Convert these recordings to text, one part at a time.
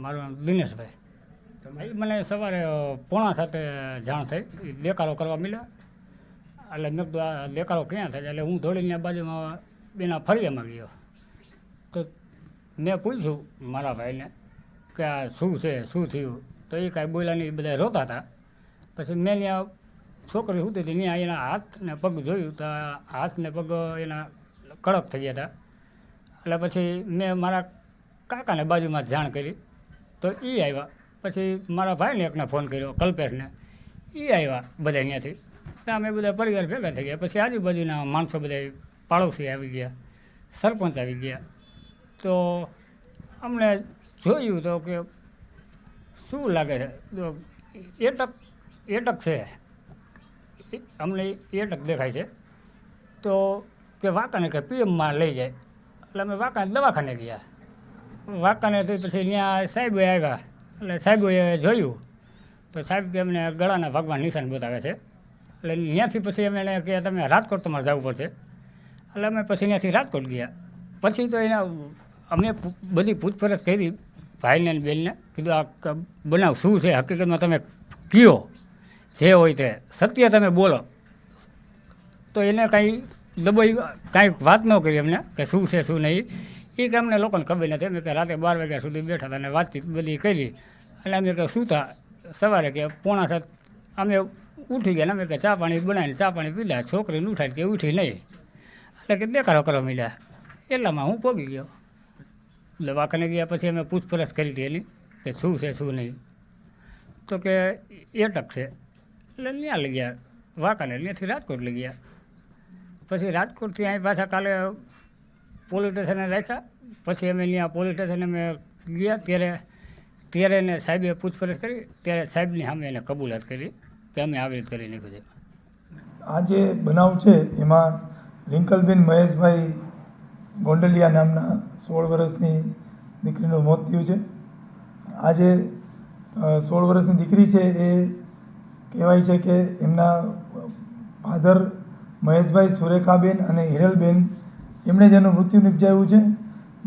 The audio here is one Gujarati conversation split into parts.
મારું નામ દિનેશભાઈ. એ મને સવારે 6:45 જાણ થઈ, દેકારો કરવા મળ્યા. એટલે મેં કીધું આ દેકારો ક્યાં થાય? એટલે હું દોડીને બાજુમાં બેના ફળિયામાં ગયો. તો મેં પૂછ્યું મારા ભાઈને કે આ શું છે, શું થયું? તો એ કાંઈ બોલ્યા નહીં, બધા રોતા હતા. પછી મેં ત્યાં છોકરી સૂતી હતી, ત્યાં એના હાથ ને પગ જોયું તો હાથ ને પગ એના કડક થઈ ગયા હતા. એટલે પછી મેં મારા કાકાને બાજુમાં જાણ કરી, તો એ આવ્યા. પછી મારા ભાઈને એકને ફોન કર્યો, કલ્પેશને. એ આવ્યા બધા ત્યાંથી. ત્યાં અમે બધા પરિવાર ભેગા થઈ ગયા. પછી આજુબાજુના માણસો બધા પાડોશી આવી ગયા, સરપંચ આવી ગયા. તો અમને જોયું તો કે શું લાગે છે? તો એટક છે, અમને એટક દેખાય છે. તો કે વાંકાને કે પીએમમાં લઈ જાય. એટલે અમે વાંકાને દવાખાને ગયા. વાંકાનેથી પછી ત્યાં સાહેબો આવ્યા. એટલે સાહેબોએ જોયું તો સાહેબ કે અમને ગળાના ભાગમાં નિશાન બતાવે છે. એટલે ત્યાંથી પછી અમે એને કે તમે રાજકોટ તમારે જવું પડશે. એટલે અમે પછી ત્યાંથી રાજકોટ ગયા. પછી તો એના અમે બધી પૂછપરછ કરી ભાઈને અને બેનને. કીધું આ બનાવ શું છે, હકીકતમાં તમે કયો, જે હોય તે સત્ય તમે બોલો. તો એને કાંઈ દબાઈ કાંઈ વાત ન કરી અમને કે શું છે શું નહીં. એ કે અમને લોકોને ખબર નથી. અમે કે રાતે 12 વાગ્યા સુધી બેઠા હતા અને વાતચીત બધી કરી. એટલે અમે કે સૂતા સવારે કે 6:45 અમે ઉઠી ગયા. અમે કે ચા પાણી બનાવીને ચા પાણી પીધા. છોકરીને ઉઠાડી કે ઉઠી નહીં. એટલે કે દેખાડો કરવા માંડ્યા. એટલામાં હું પહોંચી ગયો. દવાખાને ગયા. પછી અમે પૂછપરછ કરી હતી એની કે શું છે શું નહીં. તો કે એટક છે. એટલે ત્યાં લઈ ગયા વાંકાને. ત્યાંથી રાજકોટ લઈ ગયા. પછી રાજકોટથી અહીં પાછા કાલે પોલીસ સ્ટેશને રાખ્યા. પછી અમે ત્યાં પોલીસ સ્ટેશને અમે ગયા. ત્યારે એને સાહેબે પૂછપરછ કરી. ત્યારે સાહેબની સામે એને કબૂલાત કરી કે અમે આવી રીતે કરી નાખ્યું છે. આ જે બનાવ છે એમાં રિંકલબેન મહેશભાઈ ગોંડલિયા નામના 16 વર્ષની દીકરીનું મોત થયું છે. આ જે 16 વર્ષની દીકરી છે એ કહેવાય છે કે એમના ફાધર મહેશભાઈ સુરેખાબેન અને હિરલબેન એમણે જ એનું મૃત્યુ નિપજાવ્યું છે.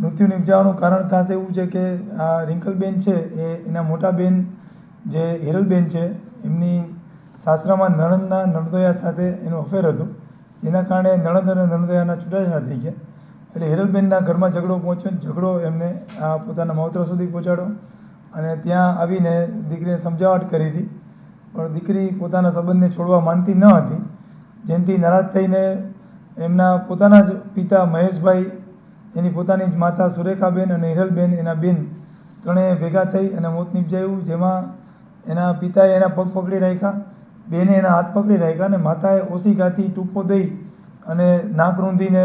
મૃત્યુ નિપજાવવાનું કારણ ખાસ એવું છે કે આ રિંકલબેન છે એ એના મોટા બેન જે હિરલબેન છે એમની સાસરામાં નણંદના નણદોયા સાથે એનું અફેર હતું. જેના કારણે નણંદ અને નણદોયાના છૂટાછેડા થઈ ગયા. એટલે હિરલબેનના ઘરમાં ઝઘડો પહોંચ્યો. ઝઘડો એમને આ પોતાના માવતર સુધી પહોંચાડ્યો અને ત્યાં આવીને દીકરીને સમજાવટ કરી હતી. પણ દીકરી પોતાના સંબંધને છોડવા માંગતી ન હતી. જેનાથી નારાજ થઈને એમના પોતાના જ પિતા મહેશભાઈ, એની પોતાની જ માતા સુરેખાબેન અને હિરલબેન એના બેન ત્રણેય ભેગા થઈ અને મોત નિપજાવ્યું. જેમાં એના પિતાએ એના પગ પકડી રાખ્યા, બેને એના હાથ પકડી રાખ્યા અને માતાએ ઓશિકાથી ટૂંપો દઈ અને નાક રૂંધીને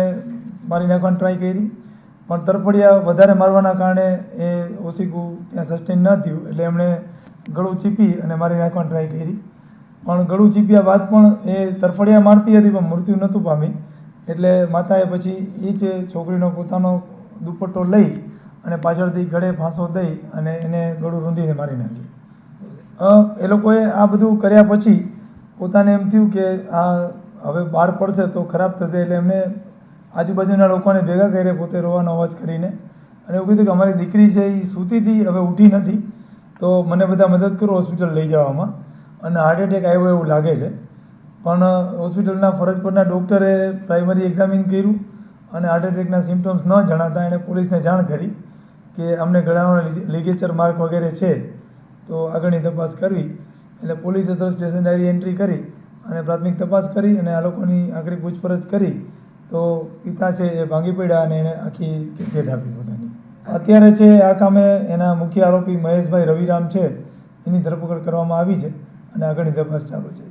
મારી નાખવાની ટ્રાય કરી. પણ તરફડિયા વધારે મારવાના કારણે એ ઓશિકું ત્યાં સસ્ટેન ન થયું. એટલે એમણે ગળું ચીપી અને મારી નાખવાની ટ્રાય કરી. પણ ગળું ચીપ્યા બાદ પણ એ તરફડિયા મારતી હતી પણ મૃત્યુ નહોતું પામી. એટલે માતાએ પછી એ જ છોકરીનો પોતાનો દુપટ્ટો લઈ અને પાછળથી ગળે ફાંસો દઈ અને એને ગળું રૂંધીને મારી નાખી. એ લોકોએ આ બધું કર્યા પછી પોતાને એમ થયું કે આ હવે બહાર પડશે તો ખરાબ થશે. એટલે એમને આજુબાજુના લોકોને ભેગા કર્યા, પોતે રોવાનો અવાજ કરીને, અને એવું કીધું કે અમારી દીકરી છે એ સૂતી હતી, હવે ઉઠી નથી, તો મને બધા મદદ કરો હોસ્પિટલ લઈ જવામાં, અને હાર્ટ એટેક આવ્યો એવું લાગે છે. પણ હોસ્પિટલના ફરજ પરના ડૉક્ટરે પ્રાઇમરી એક્ઝામિન કર્યું અને હાર્ટ એટેકના સિમ્ટમ્સ ન જણાતા એણે પોલીસને જાણ કરી કે અમને ગળાનો લિગેચર માર્ક વગેરે છે, તો આગળની તપાસ કરવી. એટલે પોલીસે તો સ્ટેશન ડાયરી એન્ટ્રી કરી અને પ્રાથમિક તપાસ કરી અને આ લોકોની આખરી પૂછપરછ કરી. તો પિતા છે એ ભાંગી પડ્યા અને એણે આખી કેફિયત આપી પોતાની. અત્યારે છે આ કામે એના મુખ્ય આરોપી મહેશભાઈ રવિરામ છે એની ધરપકડ કરવામાં આવી છે અને આગળની તપાસ ચાલુ છે.